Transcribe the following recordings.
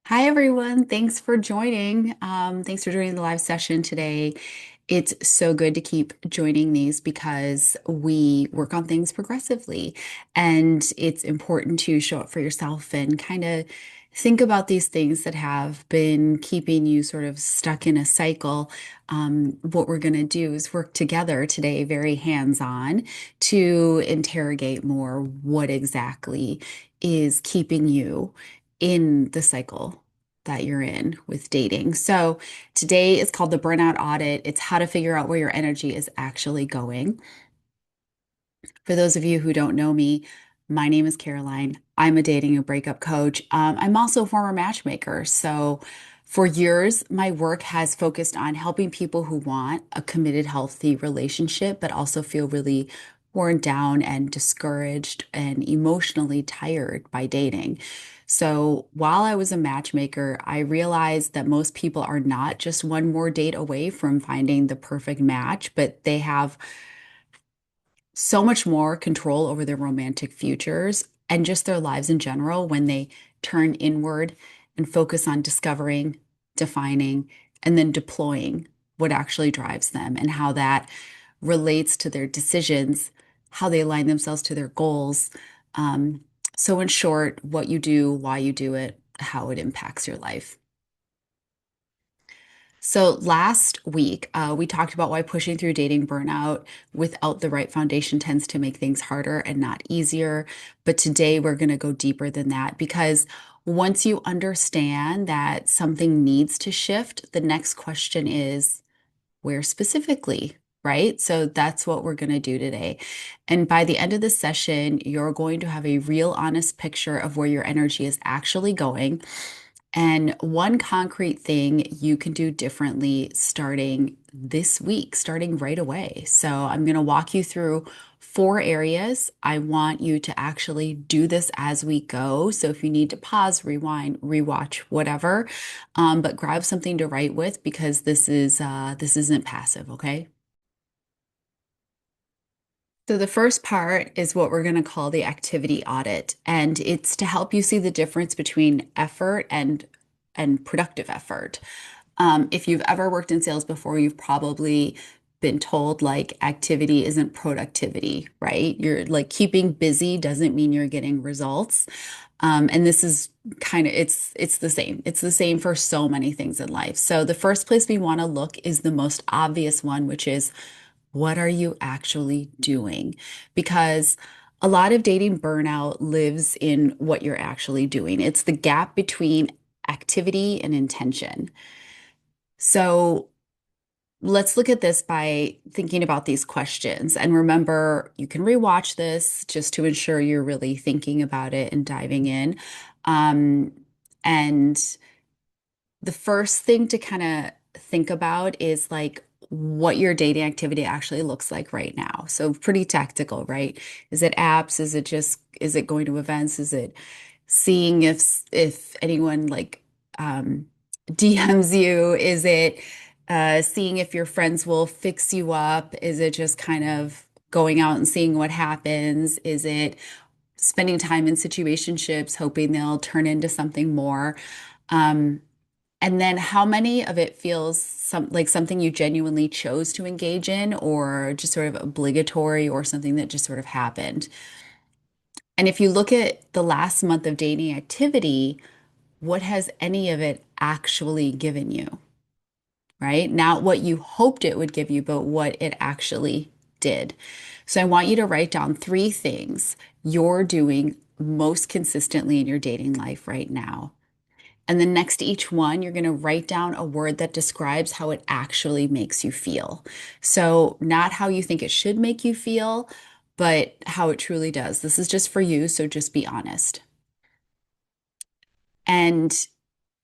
Hi, everyone. Thanks for joining. Thanks for joining the live session today. It's so good to keep joining these because we work on things progressively, and it's important to show up for yourself and kind of think about these things that have been keeping you sort of stuck in a cycle. What we're going to do is work together today, very hands-on, to interrogate more what exactly is keeping you in the cycle that you're in with dating. So today is called the Burnout Audit. It's how to figure out where your energy is actually going. For those of you who don't know me, my name is Caroline. I'm a dating and breakup coach. I'm also a former matchmaker. So for years, my work has focused on helping people who want a committed, healthy relationship, but also feel really worn down and discouraged and emotionally tired by dating. So while I was a matchmaker, I realized that most people are not just one more date away from finding the perfect match, but they have so much more control over their romantic futures and just their lives in general when they turn inward and focus on discovering, defining, and then deploying what actually drives them and how that relates to their decisions, how they align themselves to their goals. Um, so, in short, what you do, why you do it, how it impacts your life. So last week, we talked about why pushing through dating burnout without the right foundation tends to make things harder and not easier. But today we're going to go deeper than that because once you understand that something needs to shift, the next question is where specifically, right? So that's what we're going to do today. And by the end of the session, you're going to have a real honest picture of where your energy is actually going and one concrete thing you can do differently starting this week, starting right away. So I'm going to walk you through four areas. I want you to actually do this as we go. So if you need to pause, rewind, rewatch, whatever, but grab something to write with because this isn't passive, okay? So the first part is what we're going to call the activity audit, and it's to help you see the difference between effort and productive effort. If you've ever worked in sales before, you've probably been told like activity isn't productivity, right? You're like keeping busy doesn't mean you're getting results. And this is kind of it's the same. It's the same for so many things in life. So the first place we want to look is the most obvious one, which is what are you actually doing? Because a lot of dating burnout lives in what you're actually doing. It's the gap between activity and intention. So let's look at this by thinking about these questions. And remember, you can rewatch this just to ensure you're really thinking about it and diving in. Um, and the first thing to kind of think about is like what your dating activity actually looks like right now. So pretty tactical, right? Is it apps? Is it going to events? Is it seeing if anyone like um, DMs you? Is it seeing if your friends will fix you up? Is it just kind of going out and seeing what happens? Is it spending time in situationships, hoping they'll turn into something more? Um, and then how many of it feels like something you genuinely chose to engage in or just sort of obligatory or something that just sort of happened? And if you look at the last month of dating activity, what has any of it actually given you, right? Not what you hoped it would give you, but what it actually did. So I want you to write down three things you're doing most consistently in your dating life right now. And then next to each one, you're going to write down a word that describes how it actually makes you feel. So, not how you think it should make you feel, but how it truly does. This is just for you, so just be honest. And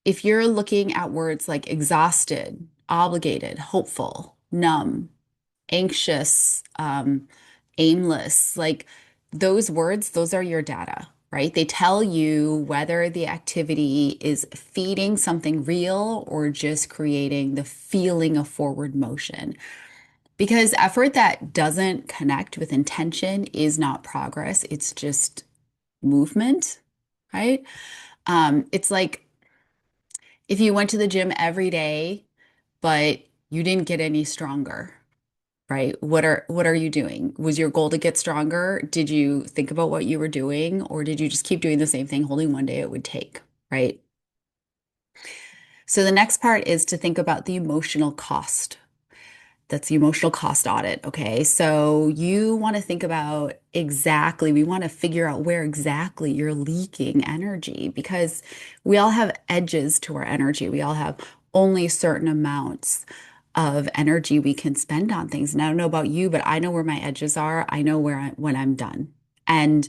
if you're looking at words like exhausted, obligated, hopeful, numb, anxious, aimless, like those words, those are your data, right? They tell you whether the activity is feeding something real or just creating the feeling of forward motion. Because effort that doesn't connect with intention is not progress, it's just movement, right? It's like If you went to the gym every day, but you didn't get any stronger, right? What are you doing? Was your goal to get stronger? Did you think about what you were doing, or did you just keep doing the same thing, holding one day it would take, right? So the next part is to think about the emotional cost. That's the emotional cost audit. Okay. So you want to think about exactly, we want to figure out where exactly you're leaking energy because we all have edges to our energy. We all have only certain amounts of energy we can spend on things. And I don't know about you, but I know where my edges are. I know when I'm done. And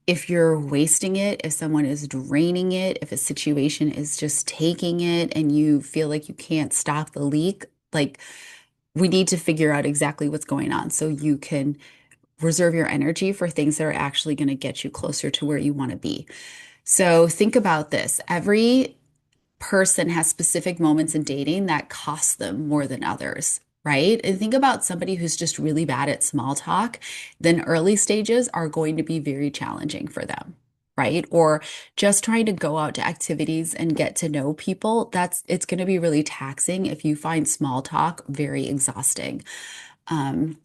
if you're wasting it, if someone is draining it, if a situation is just taking it and you feel like you can't stop the leak, like we need to figure out exactly what's going on so you can reserve your energy for things that are actually going to get you closer to where you want to be. So think about this. Every person has specific moments in dating that cost them more than others, right? And think about somebody who's just really bad at small talk, then early stages are going to be very challenging for them. Right. Or just trying to go out to activities and get to know people. It's going to be really taxing if you find small talk very exhausting. Um,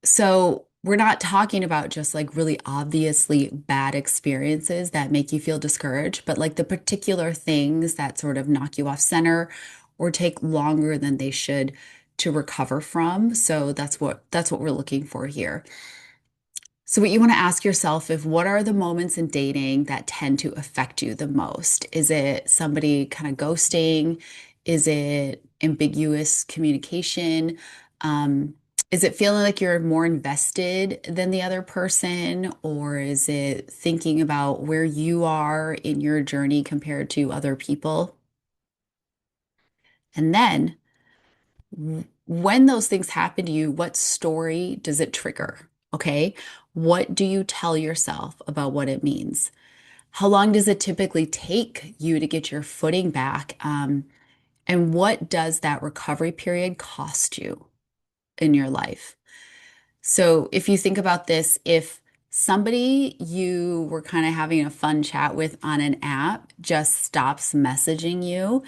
so we're not talking about just like really obviously bad experiences that make you feel discouraged, but like the particular things that sort of knock you off center or take longer than they should to recover from. So that's what we're looking for here. So what you want to ask yourself is what are the moments in dating that tend to affect you the most? Is it somebody kind of ghosting? Is it ambiguous communication? Um, is it feeling like you're more invested than the other person? Or is it thinking about where you are in your journey compared to other people? And then when those things happen to you, what story does it trigger? Okay. What do you tell yourself about what it means? How long does it typically take you to get your footing back? And what does that recovery period cost you in your life? So if you think about this, if somebody you were kind of having a fun chat with on an app just stops messaging you,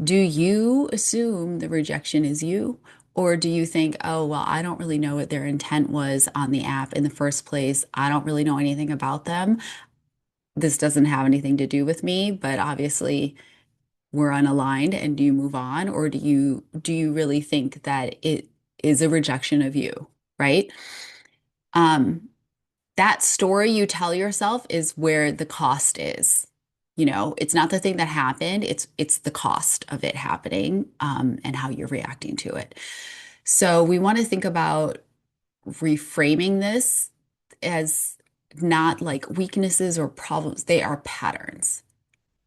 do you assume the rejection is you? Or do you think, oh, well, I don't really know what their intent was on the app in the first place. I don't really know anything about them. This doesn't have anything to do with me, but obviously we're unaligned and do you move on? Or do you really think that it is a rejection of you, right? Um, that story you tell yourself is where the cost is. It's not the thing that happened, it's the cost of it happening, and how you're reacting to it. So we want to think about reframing this as not like weaknesses or problems. They are patterns.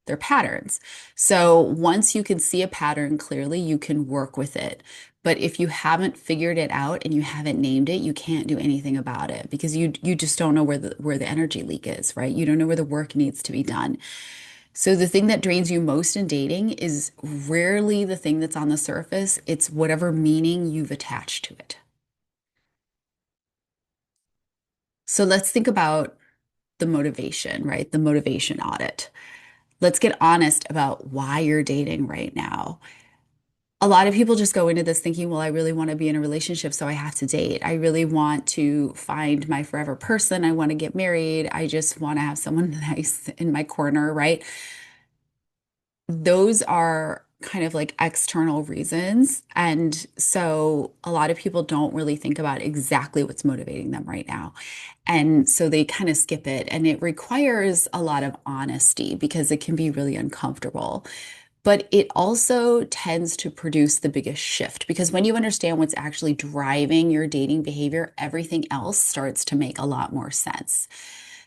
They're patterns. So once you can see a pattern clearly, you can work with it. But if you haven't figured it out and you haven't named it, you can't do anything about it because you just don't know where the energy leak is, right? You don't know where the work needs to be done. So the thing that drains you most in dating is rarely the thing that's on the surface. It's whatever meaning you've attached to it. So let's think about the motivation, right? The motivation audit. Let's get honest about why you're dating right now. A lot of people just go into this thinking, well, I really want to be in a relationship, so I have to date. I really want to find my forever person. I want to get married. I just want to have someone nice in my corner, right? Those are kind of like external reasons. And so a lot of people don't really think about exactly what's motivating them right now. And so they kind of skip it. And it requires a lot of honesty because it can be really uncomfortable. But it also tends to produce the biggest shift because when you understand what's actually driving your dating behavior, everything else starts to make a lot more sense.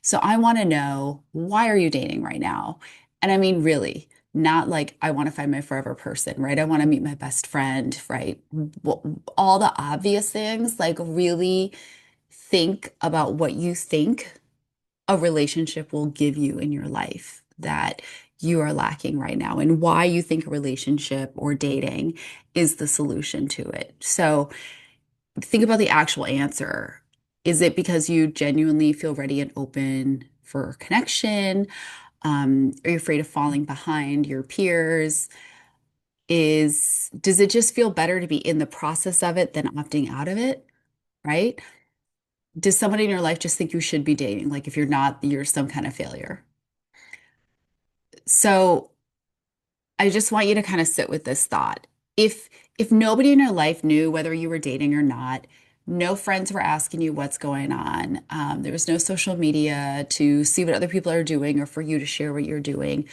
So I want to know, why are you dating right now? And I mean, really, not like I want to find my forever person, right? I want to meet my best friend, right? All the obvious things, like really think about what you think a relationship will give you in your life that you are lacking right now and why you think a relationship or dating is the solution to it. So think about the actual answer. Is it because you genuinely feel ready and open for connection? Are you afraid of falling behind your peers? Does it just feel better to be in the process of it than opting out of it? Right? Does somebody in your life just think you should be dating? Like if you're not, you're some kind of failure. So I just want you to kind of sit with this thought. If if nobody in your life knew whether you were dating or not, no friends were asking you what's going on, there was no social media to see what other people are doing or for you to share what you're doing.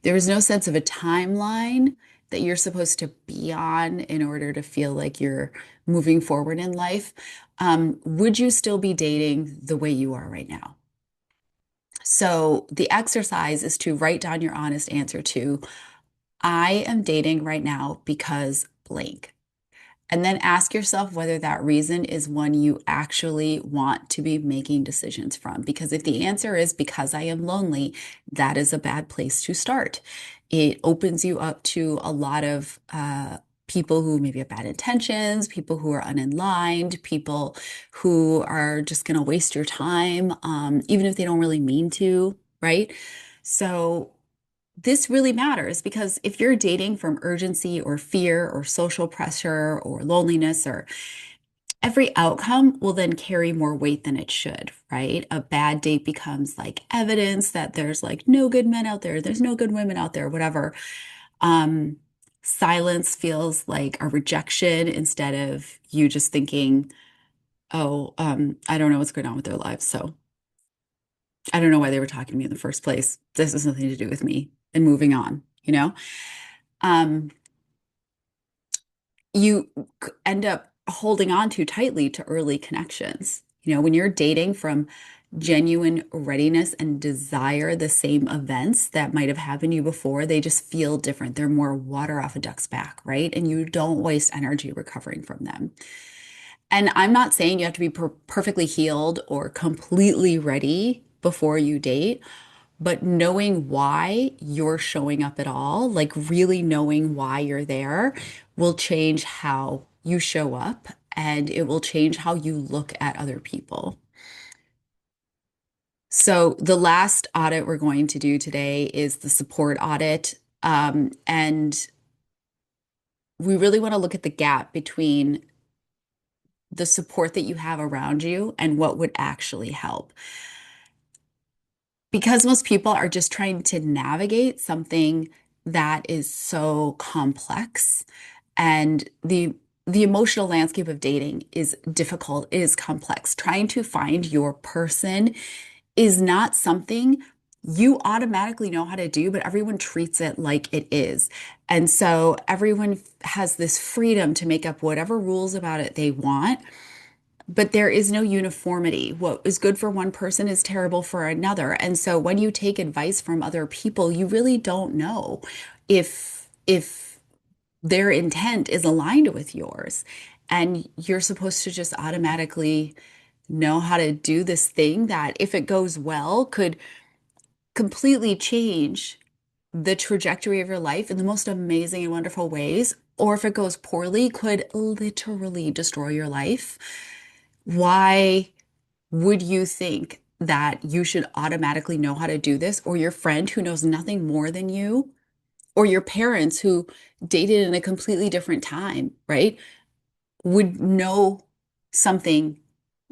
There was no sense of a timeline that you're supposed to be on in order to feel like you're moving forward in life. Would you still be dating the way you are right now? So the exercise is to write down your honest answer to, I am dating right now because blank. And then ask yourself whether that reason is one you actually want to be making decisions from. Because if the answer is because I am lonely, that is a bad place to start. It opens you up to a lot of people who maybe have bad intentions, people who are unaligned, people who are just going to waste your time, even if they don't really mean to, right? So, this really matters because if you're dating from urgency or fear or social pressure or loneliness or every outcome will then carry more weight than it should, right? A bad date becomes like evidence that there's like no good men out there, there's no good women out there, whatever. Um, Silence feels like a rejection instead of you just thinking, oh, I don't know what's going on with their lives. So I don't know why they were talking to me in the first place. This has nothing to do with me and moving on, you know? Um, you end up holding on too tightly to early connections. You know, when you're dating from genuine readiness and desire the same events that might have happened to you before, they just feel different. They're more water off a duck's back, right? And you don't waste energy recovering from them. And I'm not saying you have to be perfectly healed or completely ready before you date, but knowing why you're showing up at all, like really knowing why you're there, will change how you show up and it will change how you look at other people. So, the last audit we're going to do today is the support audit. And we really want to look at the gap between the support that you have around you and what would actually help. Because most people are just trying to navigate something that is so complex and the emotional landscape of dating is difficult, it is complex. Trying to find your person is not something you automatically know how to do, but everyone treats it like it is. And so everyone has this freedom to make up whatever rules about it they want, but there is no uniformity. What is good for one person is terrible for another. And so when you take advice from other people, you really don't know if their intent is aligned with yours. And you're supposed to just automatically know how to do this thing that, if it goes well, could completely change the trajectory of your life in the most amazing and wonderful ways. Or if it goes poorly, could literally destroy your life. Why would you think that you should automatically know how to do this, or your friend who knows nothing more than you, or your parents who dated in a completely different time, right? Would know something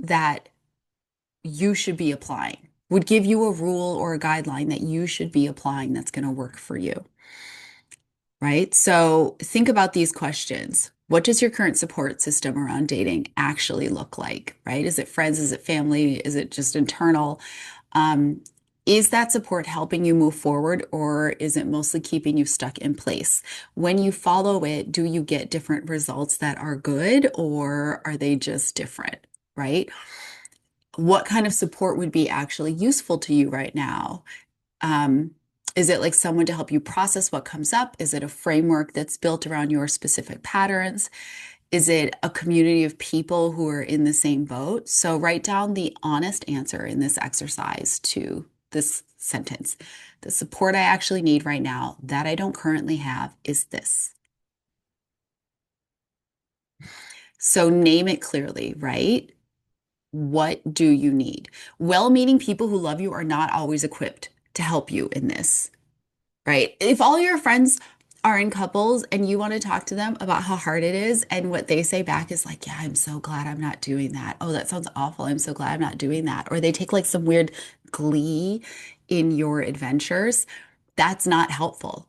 that you should be applying, would give you a rule or a guideline that you should be applying that's going to work for you, right? So think about these questions. What does your current support system around dating actually look like, right? Is it friends? Is it family? Is it just internal? Um, is that support helping you move forward, or is it mostly keeping you stuck in place? When you follow it, do you get different results that are good, or are they just different, right? What kind of support would be actually useful to you right now? Um, is it like someone to help you process what comes up? Is it a framework that's built around your specific patterns? Is it a community of people who are in the same boat? So write down the honest answer in this exercise to this sentence. The support I actually need right now that I don't currently have is this. So name it clearly, right? What do you need? Well-meaning people who love you are not always equipped to help you in this, right? If all your friends are in couples and you want to talk to them about how hard it is, and what they say back is like, yeah, I'm so glad I'm not doing that. Oh, that sounds awful. I'm so glad I'm not doing that. Or they take like some weird glee in your adventures. That's not helpful.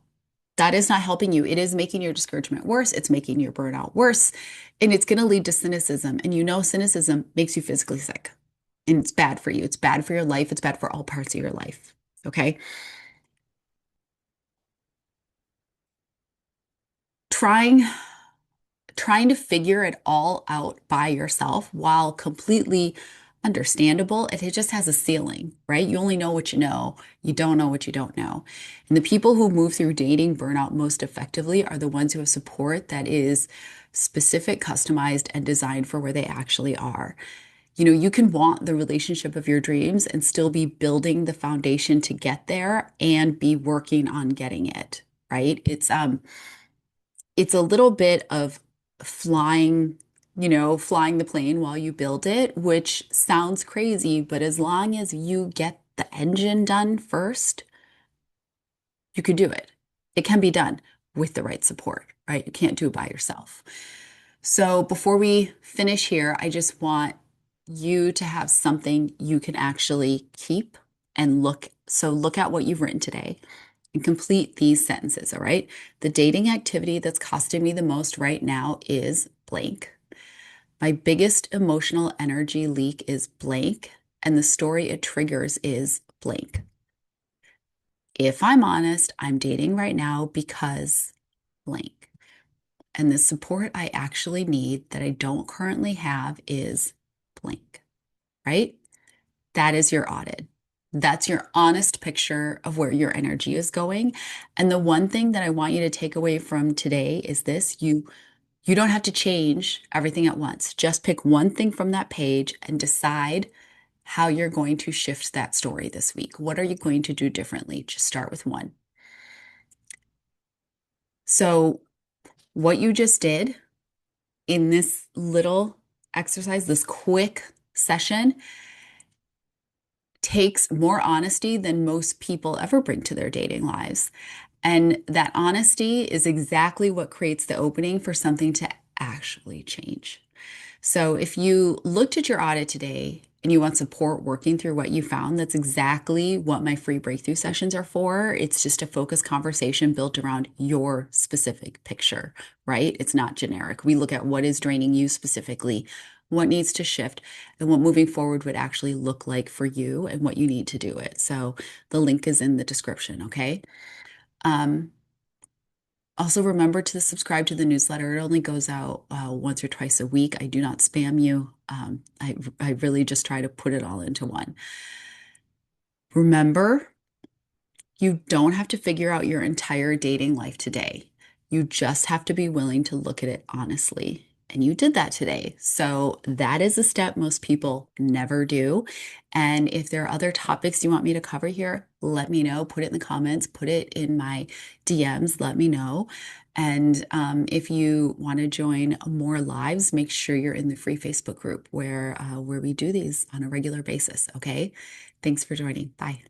That is not helping you. It is making your discouragement worse. It's making your burnout worse. And it's going to lead to cynicism. And you know, cynicism makes you physically sick. And it's bad for you. It's bad for your life. It's bad for all parts of your life. Okay. Trying trying to figure it all out by yourself, while completely understandable, it just has a ceiling, right? You only know what you know. You don't know what you don't know. And the people who move through dating burnout most effectively are the ones who have support that is specific, customized, and designed for where they actually are. You know, you can want the relationship of your dreams and still be building the foundation to get there and be working on getting it, right? It's a little bit of flying, flying the plane while you build it, which sounds crazy, but as long as you get the engine done first, you can do it. It can be done with the right support, right? You can't do it by yourself. So before we finish here, I just want you to have something you can actually keep and look. So look at what you've written today and complete these sentences, all right? The dating activity that's costing me the most right now is blank. My biggest emotional energy leak is blank, and the story it triggers is blank. If I'm honest, I'm dating right now because blank. And the support I actually need that I don't currently have is blank, right? That is your audit. That's your honest picture of where your energy is going. And the one thing that I want you to take away from today is this: you don't have to change everything at once. Just pick one thing from that page and decide how you're going to shift that story this week. What are you going to do differently? Just start with one. So, what you just did in this little exercise, this quick session, takes more honesty than most people ever bring to their dating lives. And that honesty is exactly what creates the opening for something to actually change. So if you looked at your audit today and you want support working through what you found, that's exactly what my free breakthrough sessions are for. It's just a focused conversation built around your specific picture, right? It's not generic. We look at what is draining you specifically, what needs to shift, and what moving forward would actually look like for you and what you need to do it. So the link is in the description, okay? Um, Also, remember to subscribe to the newsletter. It only goes out once or twice a week. I do not spam you. I really just try to put it all into one. Remember, you don't have to figure out your entire dating life today. You just have to be willing to look at it honestly. And you did that today. So that is a step most people never do. And if there are other topics you want me to cover here, let me know. Put it in the comments, put it in my DMs, let me know. And if you want to join more lives, make sure you're in the free Facebook group where we do these on a regular basis. Okay. Thanks for joining. Bye.